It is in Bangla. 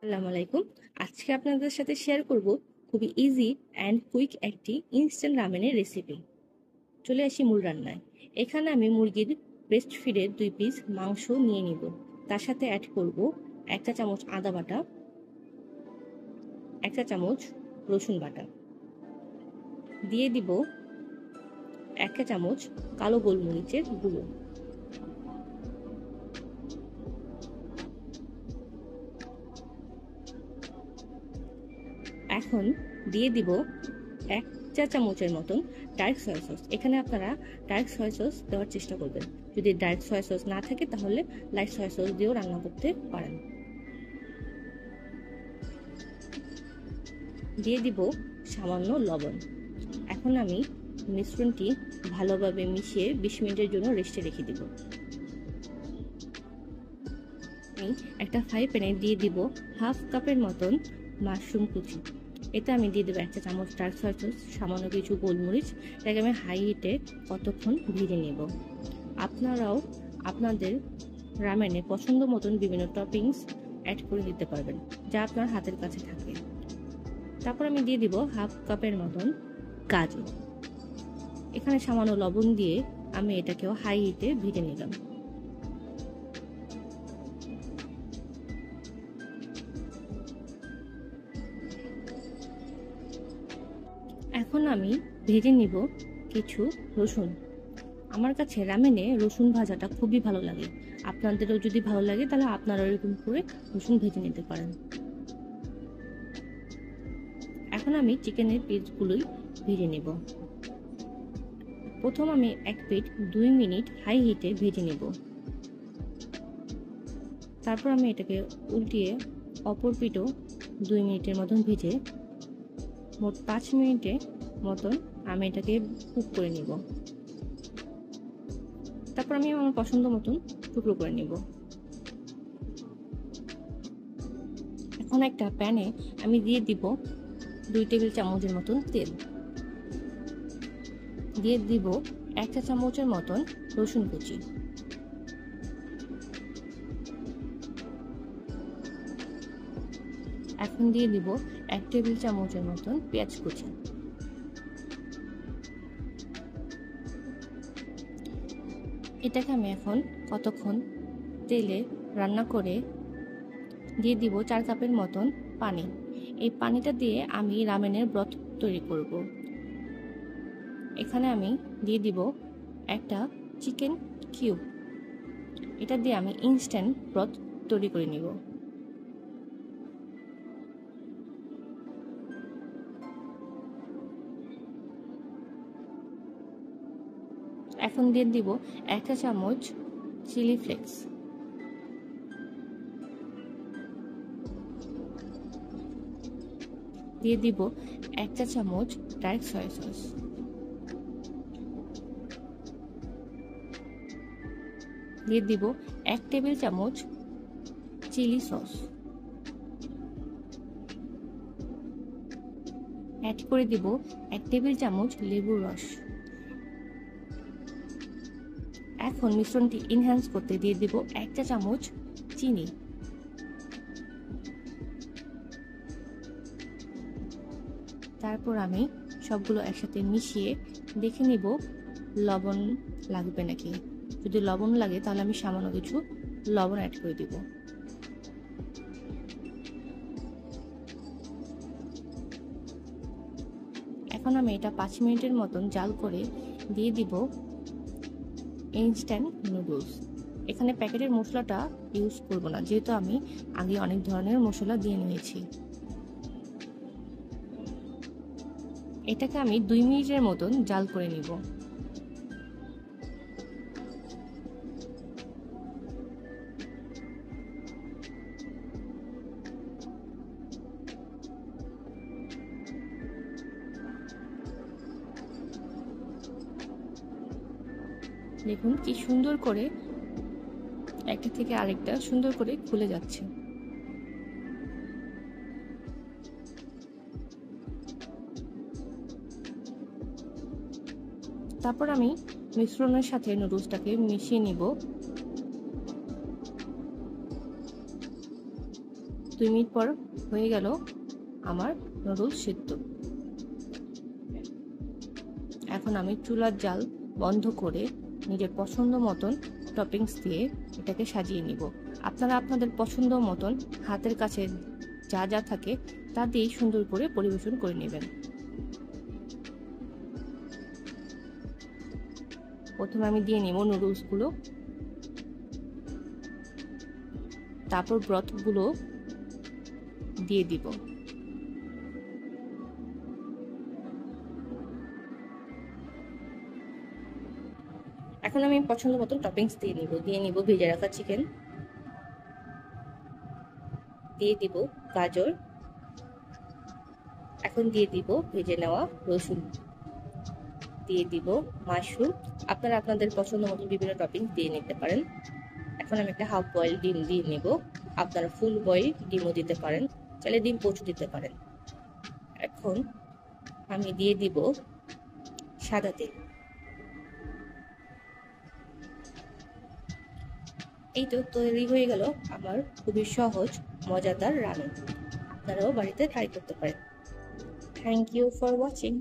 আসসালামু আলাইকুম। আজকে আপনাদের সাথে শেয়ার করব খুবই ইজি অ্যান্ড কুইক একটি ইনস্ট্যান্ট রামেনের রেসিপি। চলে আসি মূল রান্নায়। এখানে আমি মুরগির ব্রেস্ট ফিডের 2 পিস মাংস নিয়ে নিব। তার সাথে অ্যাড করব 1 চা চামচ আদা বাটা, 1 চা চামচ রসুন বাটা, দিয়ে দিব 1 চা চামচ কালো গোলমরিচের গুঁড়ো। এখন দিয়ে দিব 1 চা চামচের মতন ডার্ক সয়া সস। এখানে আপনারা ডার্ক সয়া সস দেওয়ার চেষ্টা করবেন। যদি ডার্ক সয়া সস না থাকে তাহলে লাইট সয়া সস দিয়েও রান্না করতে পারেন। দিয়ে দিব সামান্য লবণ। এখন আমি মিশ্রণটি ভালোভাবে মিশিয়ে 20 মিনিটের জন্য রেস্টে রেখে দিব। আমি একটা ফ্রাই প্যানে দিয়ে দিব হাফ কাপের মতন মাশরুম কুচি। এতে আমি দিয়ে দেবো 1 চা চামচ ডার্ক সয়া সস, সামান্য কিছু গোলমরিচ। এটাকে আমি হাই হিটে কতক্ষণ ভেজে নেব। আপনারাও আপনাদের রামেনে পছন্দ মতন বিভিন্ন টপিংস অ্যাড করে দিতে পারবেন, যা আপনার হাতের কাছে থাকে। তারপর আমি দিয়ে দিব হাফ কাপের মতন কাজু। এখানে সামান্য লবণ দিয়ে আমি এটাকেও হাই হিটে ভেজে নিলাম। এখন আমি ভেজে নিব কিছু রসুন। আমার কাছে রামেনে রসুন ভাজাটা খুবই ভালো লাগে। আপনাদেরও যদি ভালো লাগে তাহলে আপনারা এরকম করে রসুন ভেজে নিতে পারেন। এখন আমি চিকেনের পিসগুলোই ভেজে নেব। প্রথম আমি এক পিঠ 2 মিনিট হাই হিটে ভেজে নেব। তারপর আমি এটাকে উল্টিয়ে অপর পিঠও 2 মিনিটের মতন ভেজে মোট 5 মিনিটের মতন আমি এটাকে কুক করে নিব। তারপর আমি আমার পছন্দ মতন টুকরো করে নিব। এখন একটা প্যানে আমি দিয়ে দিব 2 টেবিল চামচের মতন তেল, দিয়ে দিব 1 চা চামচের মতন রসুন কুচি, এখন দিয়ে দিব 1 টেবিল চামচের মতন পেঁয়াজ কুচি। এটাকে আমি এখন কতক্ষণ তেলে রান্না করে দিয়ে দিব 4 কাপের মতন পানি। এই পানিটা দিয়ে আমি রামেনের ব্রথ তৈরি করব। এখানে আমি দিয়ে দিব একটা চিকেন কিউব। এটা দিয়ে আমি ইনস্ট্যান্ট ব্রথ তৈরি করে নিব। এখন দিয়ে দিব 1 চা চামচ চিলি ফ্লেক্স, দিয়ে দিব 1 চা চামচ ডার্ক সয়া সস, দিয়ে দিব 1 টেবিল চামচ চিলি সস, অ্যাড করে দিব 1 টেবিল চামচ লেবুর রস। এখন মিশ্রণটি এনহ্যান্স করতে দিয়ে দিব 1 চা চামচ চিনি। তারপর আমি সবগুলো একসাথে মিশিয়ে দেখে নিব লবণ লাগবে নাকি। যদি লবণ লাগে তাহলে আমি সামান্য কিছু লবণ অ্যাড করে দিব। এখন আমি এটা 5 মিনিটের মতন জাল করে দিয়ে দিব ইনস্ট্যান্ট নুডলস। এখানে প্যাকেটের মশলাটা ইউজ করব না, যেহেতু আমি আগে অনেক ধরনের মশলা দিয়ে নিয়েছি। এটাকে আমি 2 মিনিটের মতন জাল করে নিব। দেখুন কি সুন্দর করে একটা থেকে আরেকটা সুন্দর করে খুলে যাচ্ছে। তারপর আমি মিশ্রণের সাথে নুডলসটাকে মিশিয়ে নিব। 2 2 মিনিট পর হয়ে গেল আমার নুডলস সিদ্ধ। এখন আমি চুলার জাল বন্ধ করে নিজের পছন্দ মতন টপিংস দিয়ে এটাকে সাজিয়ে নিব। আপনারা আপনাদের পছন্দ মতন হাতের কাছে যা যা থাকে তা দিয়েই সুন্দর করে পরিবেশন করে নেবেন। প্রথমে আমি দিয়ে নেব নুডলসগুলো, তারপর ব্রথগুলো দিয়ে দিব। এখন আমি পছন্দ মতো টপিংস দিয়ে নিব ভেজে রাখা চিকেন, দিয়ে দিব গাজর, এখন দিয়ে দিব ভেজে নেওয়া রসুন, দিয়ে দিব মাশরুম। আপনারা আপনাদের পছন্দ মতো বিভিন্ন টপিংস দিয়ে নিতে পারেন। এখন আমি একটা হাফ বয়েল ডিম দিয়ে নেব। আপনারা ফুল বয়েল ডিমও দিতে পারেন, চাইলে ডিম পোচও দিতে পারেন। এখন আমি দিয়ে দিব সাদা তেল। এই তো তৈরি হয়ে গেল আমার খুবই সহজ মজাদার রান্না। আপনারাও বাড়িতে ট্রাই করতে পারেন। Thank you for watching.